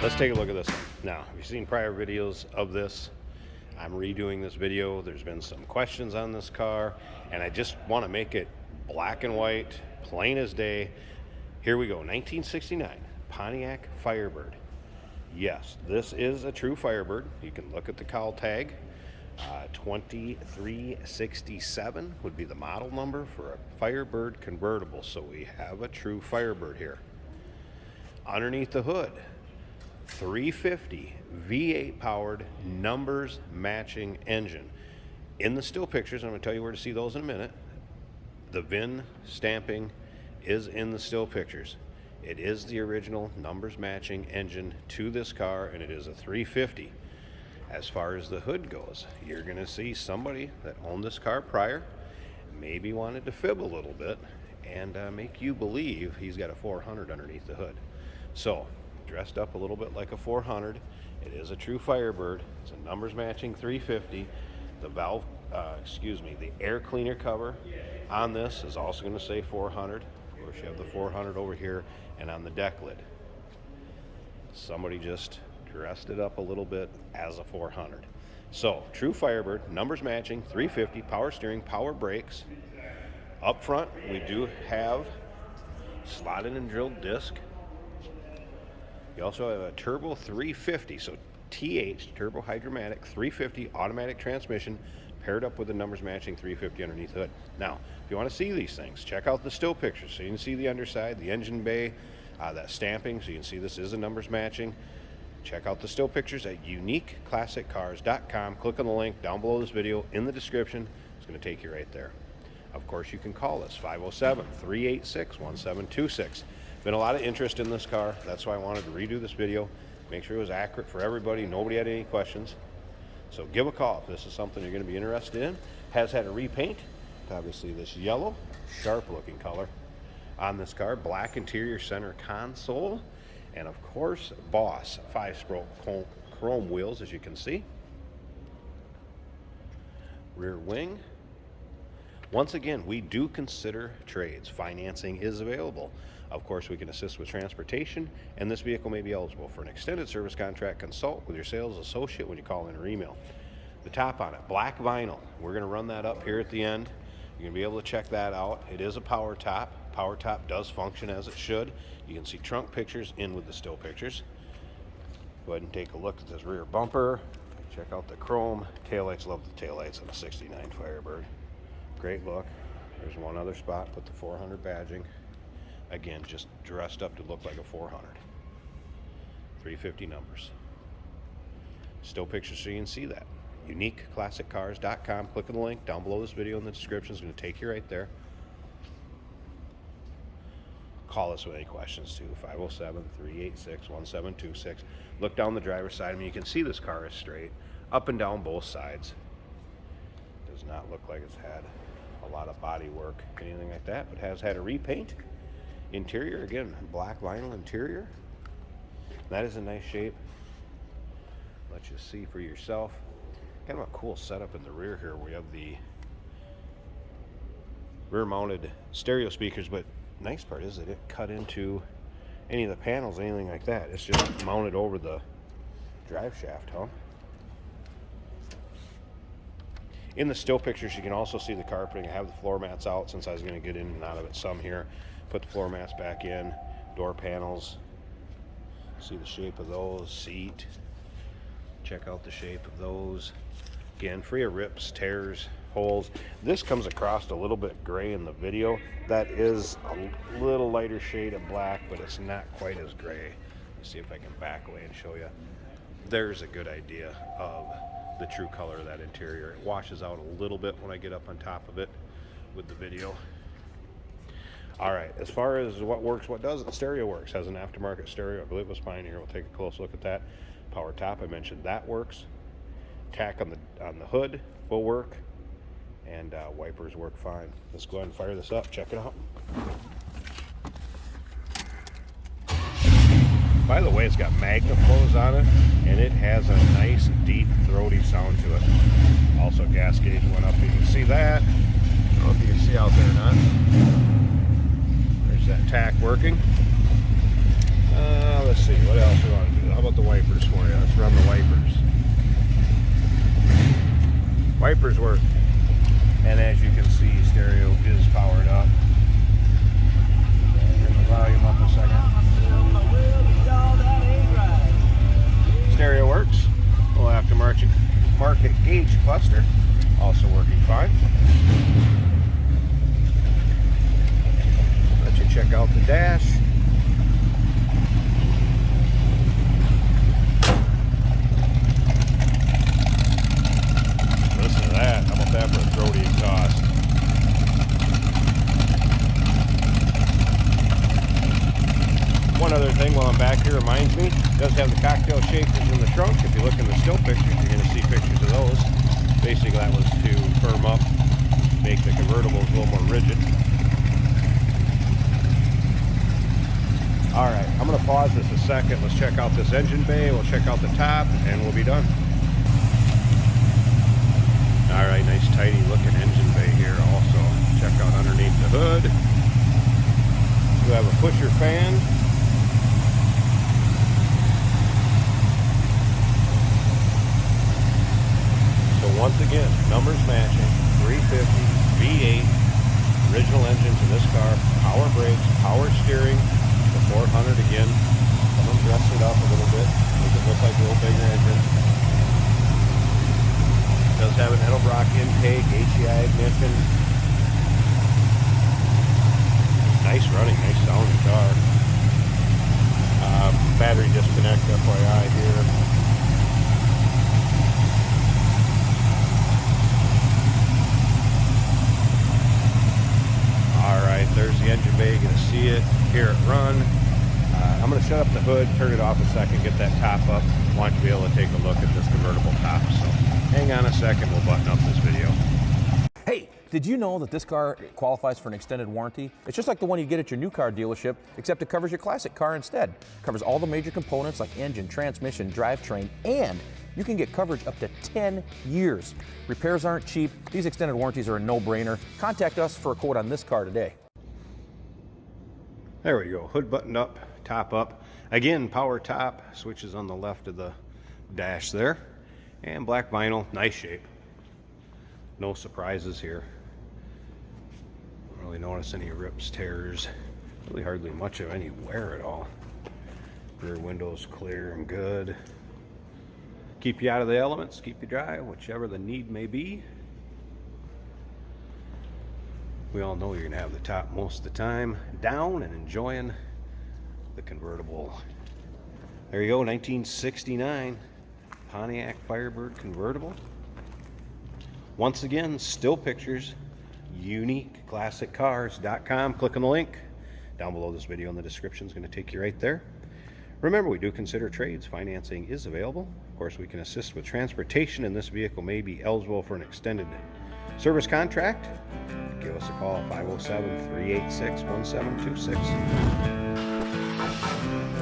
Let's take a look at this one. Now, if you've seen prior videos of this, I'm redoing this video. There's been some questions on this car, and I just want to make it black and white, plain as day. Here we go, 1969 Pontiac Firebird. Yes, this is a true Firebird. You can look at the cowl tag. 2367 would be the model number for a Firebird convertible. So we have a true Firebird here. Underneath the hood, 350 V8 powered, numbers matching engine. In the still pictures, I'm going to tell you where to see those in a minute. The VIN stamping is in the still pictures. It is the original numbers matching engine to this car, and it is a 350. As far as the hood goes, you're going to see somebody that owned this car prior maybe wanted to fib a little bit and make you believe he's got a 400 underneath the hood. So dressed up a little bit like a 400. It is a true Firebird. It's a numbers matching 350. The the air cleaner cover on this is also going to say 400. Of course, you have the 400 over here and on the deck lid. Somebody just dressed it up a little bit as a 400. So, true Firebird, numbers matching, 350, power steering, power brakes. Up front, we do have slotted and drilled disc. You also have a turbo 350, so TH, turbo hydromatic 350 automatic transmission paired up with the numbers matching 350 underneath the hood. Now, if you want to see these things, check out the still pictures so you can see the underside, the engine bay, that stamping, so you can see this is a numbers matching. Check out the still pictures at uniqueclassiccars.com. Click on the link down below this video in the description. It's going to take you right there. Of course, you can call us 507-386-1726. Been a lot of interest in this car. That's why I wanted to redo this video, make sure it was accurate for everybody. Nobody had any questions. So give a call if this is something you're going to be interested in. Has had a repaint. Obviously this yellow, sharp looking color on this car. Black interior center console. And of course, Boss 5-stroke chrome wheels, as you can see. Rear wing. Once again, we do consider trades. Financing is available. Of course, we can assist with transportation, and this vehicle may be eligible for an extended service contract. Consult with your sales associate when you call in or email. The top on it, black vinyl. We're going to run that up here at the end. You're going to be able to check that out. It is a power top. Power top does function as it should. You can see trunk pictures in with the still pictures. Go ahead and take a look at this rear bumper. Check out the chrome taillights. Love the taillights on a 69 Firebird. Great look. There's one other spot with the 400 badging. Again, just dressed up to look like a 400. 350 numbers. Still pictures so you can see that. uniqueclassiccars.com. Click on the link down below this video in the description. It's going to take you right there. Call us with any questions too, 507-386-1726. Look down the driver's side. I mean, you can see this car is straight, up and down both sides. Does not look like it's had a lot of body work, anything like that, but has had a repaint. Interior, again, black vinyl interior. That is a nice shape. Let you see for yourself. Kind of a cool setup in the rear here. We have the rear mounted stereo speakers, but nice part is that it cut into any of the panels, anything like that. It's just mounted over the drive shaft, huh? In the still pictures, you can also see the carpeting. I have the floor mats out since I was going to get in and out of it some here. Put the floor mats back in, door panels. See the shape of those, seat. Check out the shape of those. Again, free of rips, tears, holes. This comes across a little bit gray in the video. That is a little lighter shade of black, but it's not quite as gray. Let's see if I can back away and show you. There's a good idea of the true color of that interior. It washes out a little bit when I get up on top of it with the video. All right, as far as what works, what doesn't, stereo works. Has an aftermarket stereo. I believe it was Pioneer. We'll take a close look at that. Power top, I mentioned that works. Tack on the hood will work, and wipers work fine. Let's go ahead and fire this up. Check it out. By the way, it's got MagnaFlows on it, and it has a nice, deep, throaty sound to it. Also, gas gauge went up. You can see that. I don't know if you can see out there or not. There's that tack working. Let's see, what else we want to do? How about the wipers for you? Let's run the wipers. Wipers work. And as you can see, stereo is powered up. Turn the volume up a second. Stereo works. Full aftermarket gauge cluster, also working fine. Let you check out the dash. Listen to that. How about that for a throaty exhaust? One other thing while I'm back here reminds me, it does have the cocktail shakers in the trunk. If you look in the still pictures, you're going to see pictures of those. Basically, that was to firm up, make the convertibles a little more rigid. All right, I'm going to pause this a second. Let's check out this engine bay. We'll check out the top, and we'll be done. All right, nice tidy looking engine bay here. Also, check out underneath the hood. We have a pusher fan. So once again, numbers matching, 350 V8, original engines in this car, power brakes, power steering, the 400 again. Someone dressed it up a little bit, make it look like a little bigger engine. Does have an Edelbrock intake, HEI ignition. Nice running, nice sounding car. Battery disconnect, FYI here. Alright, there's the engine bay, you're going to see it, hear it run. I'm going to shut up the hood, turn it off a second, get that top up. I want you to be able to take a look at this convertible top. So hang on a second, we'll button up this video. Hey, did you know that this car qualifies for an extended warranty? It's just like the one you get at your new car dealership, except it covers your classic car instead. It covers all the major components like engine, transmission, drivetrain, and you can get coverage up to 10 years. Repairs aren't cheap. These extended warranties are a no-brainer. Contact us for a quote on this car today. There we go, hood buttoned up, top up. Again, power top, switches on the left of the dash there. And black vinyl, nice shape. No surprises here. Don't really notice any rips, tears. Really hardly much of any wear at all. Rear windows clear and good. Keep you out of the elements, keep you dry, whichever the need may be. We all know you're gonna have the top most of the time down and enjoying the convertible. There you go, 1969 Pontiac Firebird convertible. Once again, still pictures, uniqueclassiccars.com. Click on the link down below this video in the description is going to take you right there. Remember, we do consider trades. Financing is available. Of course, we can assist with transportation, and this vehicle may be eligible for an extended service contract. Give us a call, 507-386-1726.